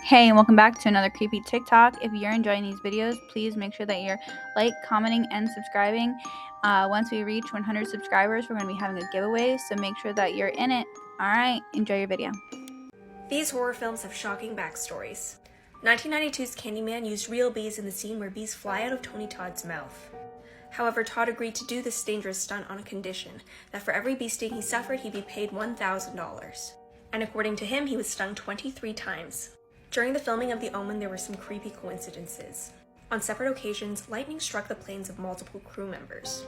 Hey, and welcome back to another creepy TikTok. If you're enjoying these videos, please make sure that you're commenting, and subscribing. Once we reach 100 subscribers, we're going to be having a giveaway, so make sure that you're in it. Alright, enjoy your video. These horror films have shocking backstories. 1992's Candyman used real bees in the scene where bees fly out of Tony Todd's mouth. However, Todd agreed to do this dangerous stunt on a condition that for every bee sting he suffered, he'd be paid $1,000. And according to him, he was stung 23 times. During the filming of The Omen, there were some creepy coincidences. On separate occasions, lightning struck the planes of multiple crew members.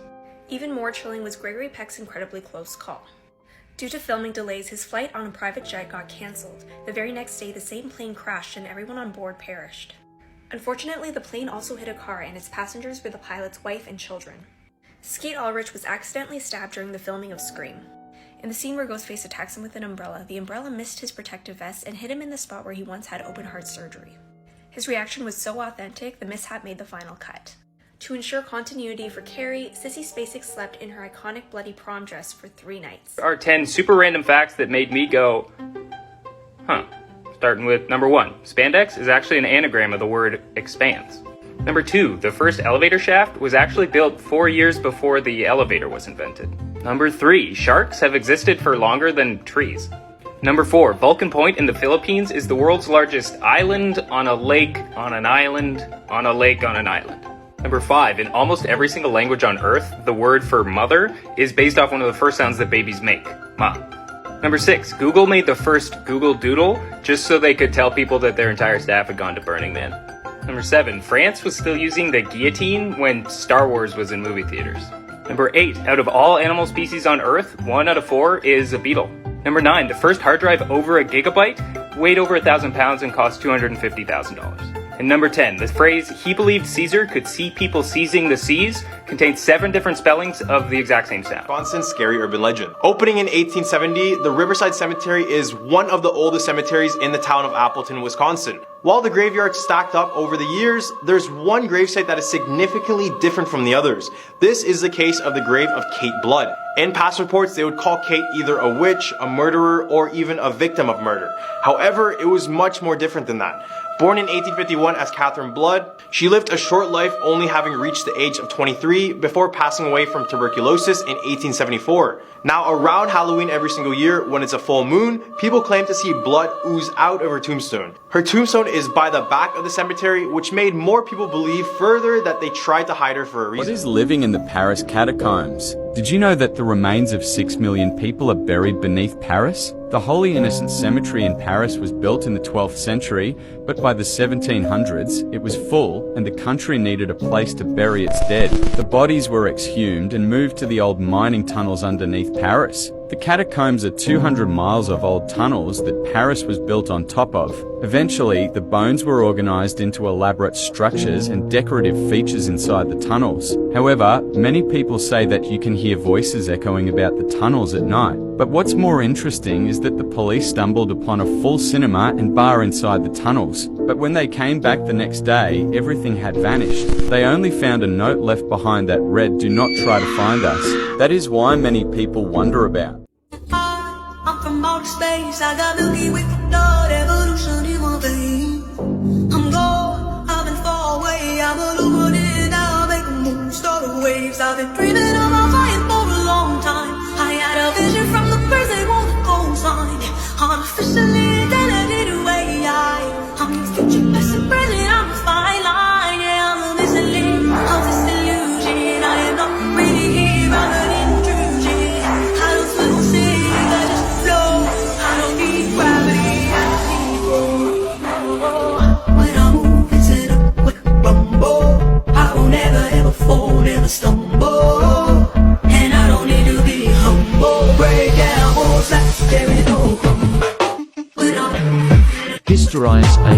Even more chilling was Gregory Peck's incredibly close call. Due to filming delays, his flight on a private jet got cancelled. The very next day, the same plane crashed and everyone on board perished. Unfortunately, the plane also hit a car and its passengers were the pilot's wife and children. Skeet Ulrich was accidentally stabbed during the filming of Scream. In the scene where Ghostface attacks him with an umbrella, the umbrella missed his protective vest and hit him in the spot where he once had open heart surgery. His reaction was so authentic, the mishap made the final cut. To ensure continuity for Carrie, Sissy Spacek slept in her iconic bloody prom dress for 3 nights. Are 10 super random facts that made me go, huh. Starting with number 1, spandex is actually an anagram of the word expands. Number 2, the first elevator shaft was actually built 4 years before the elevator was invented. Number 3, sharks have existed for longer than trees. Number 4, Vulcan Point in the Philippines is the world's largest island on a lake on an island on a lake on an island. Number 5, in almost every single language on Earth, the word for mother is based off one of the first sounds that babies make, ma. Number 6, Google made the first Google Doodle just so they could tell people that their entire staff had gone to Burning Man. Number 7, France was still using the guillotine when Star Wars was in movie theaters. Number 8, out of all animal species on Earth, 1 out of 4 is a beetle. Number 9, the first hard drive over a gigabyte weighed over 1,000 pounds and cost $250,000. And number 10, the phrase, he believed Caesar could see people seizing the seas, contains 7 different spellings of the exact same sound. Wisconsin scary urban legend. Opening in 1870, the Riverside Cemetery is one of the oldest cemeteries in the town of Appleton, Wisconsin. While the graveyard's stacked up over the years, there's one gravesite that is significantly different from the others. This is the case of the grave of Kate Blood. In past reports, they would call Kate either a witch, a murderer, or even a victim of murder. However, it was much more different than that. Born in 1851 as Catherine Blood, she lived a short life, only having reached the age of 23 before passing away from tuberculosis in 1874. Now, around Halloween every single year, when it's a full moon, people claim to see blood ooze out of her tombstone. Her tombstone is by the back of the cemetery, which made more people believe further that they tried to hide her for a reason. What is living in the Paris catacombs? Did you know that the remains of 6 million people are buried beneath Paris? The Holy Innocents Cemetery in Paris was built in the 12th century, but by the 1700s, it was full and the country needed a place to bury its dead. The bodies were exhumed and moved to the old mining tunnels underneath Paris. The catacombs are 200 miles of old tunnels that Paris was built on top of. Eventually, the bones were organized into elaborate structures and decorative features inside the tunnels. However, many people say that you can hear voices echoing about the tunnels at night. But what's more interesting is that the police stumbled upon a full cinema and bar inside the tunnels. But when they came back the next day, everything had vanished. They only found a note left behind that read, "Do not try to find us." That is why many people wonder about. I'm from outer space, I got Milky Way for blood, evolution in my veins. I'm gold, I've been far away, I'm illuminated, I'll make a move, start the waves. I've been dreaming of my fire for a long time. I had a vision from the birds, they want the gold sign. Artificially intelligent way, I'm your future, past and present, I'm a fine line. Yeah, I'm a missing link of this illusion. I am not really here, I'm an intrusion. I don't feel sick, I just flow. I don't need gravity, I just need flow. When I move, it's in a quick rumble. I won't ever fall, never stumble. And I don't need to be humble. Break down walls like there is no crumble. When I'm Historize AI.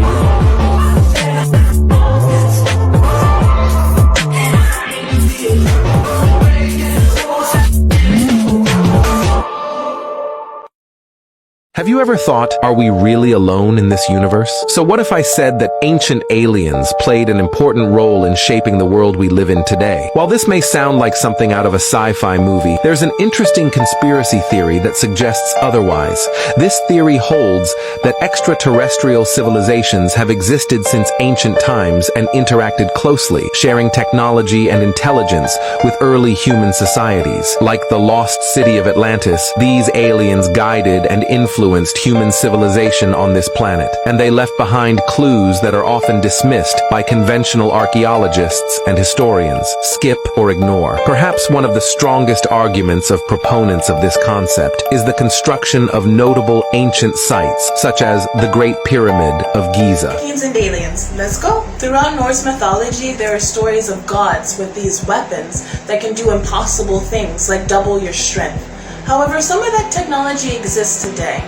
Have Have you ever thought, are we really alone in this universe? So what if I said that ancient aliens played an important role in shaping the world we live in today? While this may sound like something out of a sci-fi movie, there's an interesting conspiracy theory that suggests otherwise. This theory holds that extraterrestrial civilizations have existed since ancient times and interacted closely, sharing technology and intelligence with early human societies. Like the lost city of Atlantis, these aliens guided and influenced human civilization on this planet, and they left behind clues that are often dismissed by conventional archaeologists and historians. Skip or ignore. Perhaps one of the strongest arguments of proponents of this concept is the construction of notable ancient sites, such as the Great Pyramid of Giza. Aliens and aliens. Let's go. Throughout Norse mythology, there are stories of gods with these weapons that can do impossible things, like double your strength. However, some of that technology exists today.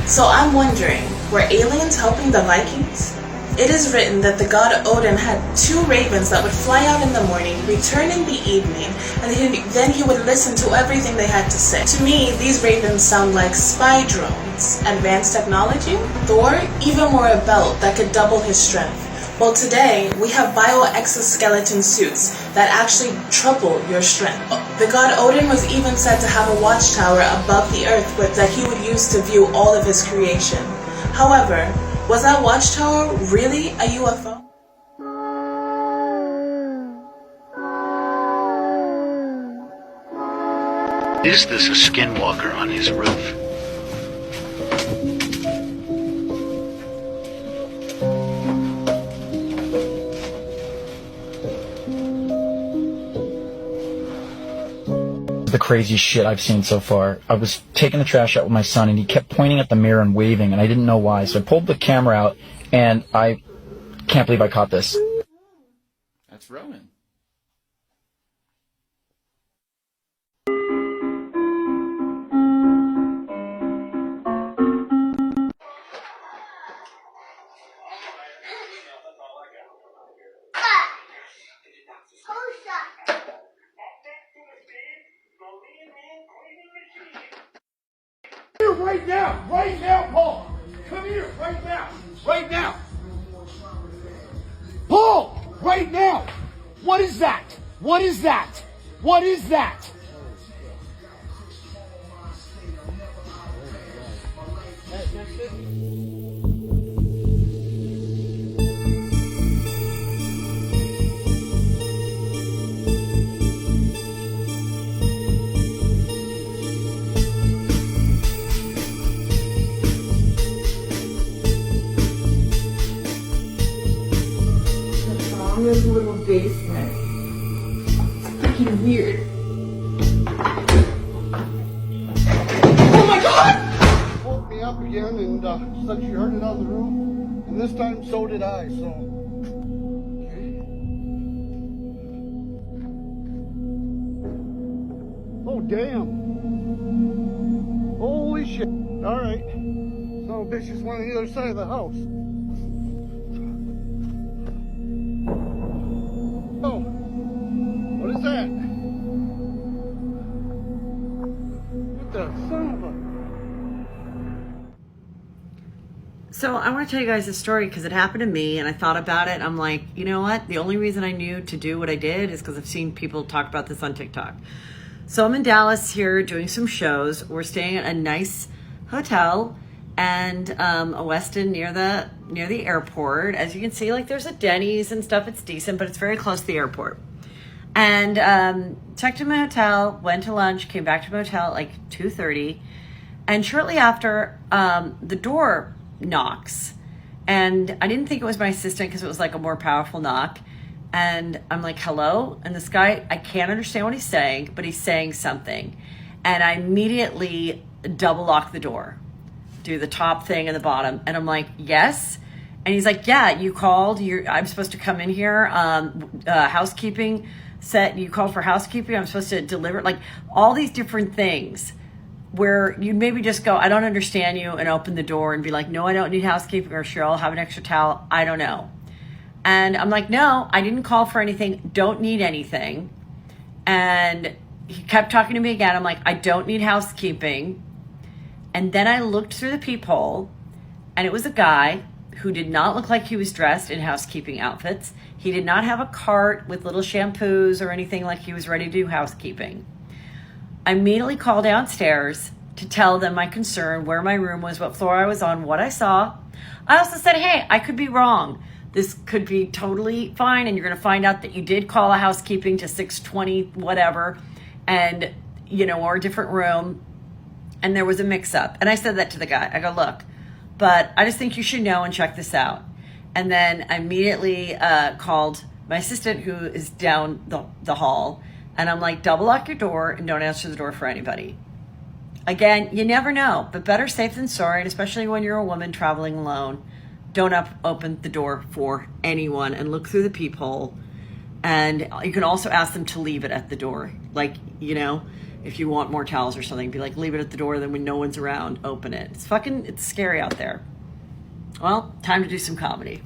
So I'm wondering, were aliens helping the Vikings? It is written that the god Odin had 2 ravens that would fly out in the morning, return in the evening, and then he would listen to everything they had to say. To me, these ravens sound like spy drones, advanced technology, Thor even wore a belt that could double his strength. Well, today, we have bio-exoskeleton suits that actually triple your strength. The god Odin was even said to have a watchtower above the earth that he would use to view all of his creation. However, was that watchtower really a UFO? Is this a skinwalker on his roof? The craziest shit I've seen so far. I was taking the trash out with my son and he kept pointing at the mirror and waving and I didn't know why. So I pulled the camera out and I can't believe I caught this. That's Roman. Right now, Paul. Come here, right now. Paul, right now. What is that? What is that? What is that? This little basement. It's freaking weird. Oh my God! Woke me up again and said she heard it on the roof. And this time so did I, so. Oh, damn. Holy shit. Alright. So bitch is one on the other side of the house. Oh, what is that? What the son of a... So I want to tell you guys a story because it happened to me and I thought about it. I'm like, you know what? The only reason I knew to do what I did is because I've seen people talk about this on TikTok. So I'm in Dallas here doing some shows. We're staying at a nice hotel and a Westin near the airport. As you can see, like there's a Denny's and stuff. It's decent, but it's very close to the airport. And checked in my hotel, went to lunch, came back to my hotel at like 2:30, and shortly after, the door knocks, and I didn't think it was my assistant because it was like a more powerful knock. And I'm like, hello? And this guy, I can't understand what he's saying, but he's saying something. And I immediately double lock the door, do the top thing and the bottom. And I'm like, yes. And he's like, yeah, you called. I'm supposed to come in here. Housekeeping said you called for housekeeping. I'm supposed to deliver, like all these different things where you maybe just go, I don't understand you, and open the door and be like, no, I don't need housekeeping, or sure, I'll have an extra towel. I don't know. And I'm like, no, I didn't call for anything. Don't need anything. And he kept talking to me again. I'm like, I don't need housekeeping. And then I looked through the peephole, and it was a guy who did not look like he was dressed in housekeeping outfits. He did not have a cart with little shampoos or anything like he was ready to do housekeeping. I immediately called downstairs to tell them my concern, where my room was, what floor I was on, what I saw. I also said, hey, I could be wrong. This could be totally fine, and you're going to find out that you did call a housekeeping to 620 whatever, and, or a different room, and there was a mix-up. And I said that to the guy. I go, look, but I just think you should know and check this out. And then I immediately called my assistant, who is down the hall, and I'm like, double lock your door and don't answer the door for anybody. Again, you never know, but better safe than sorry, and especially when you're a woman traveling alone, don't open the door for anyone and look through the peephole. And you can also ask them to leave it at the door. Like, if you want more towels or something, be like, leave it at the door, then when no one's around, open it. It's scary out there. Well, time to do some comedy.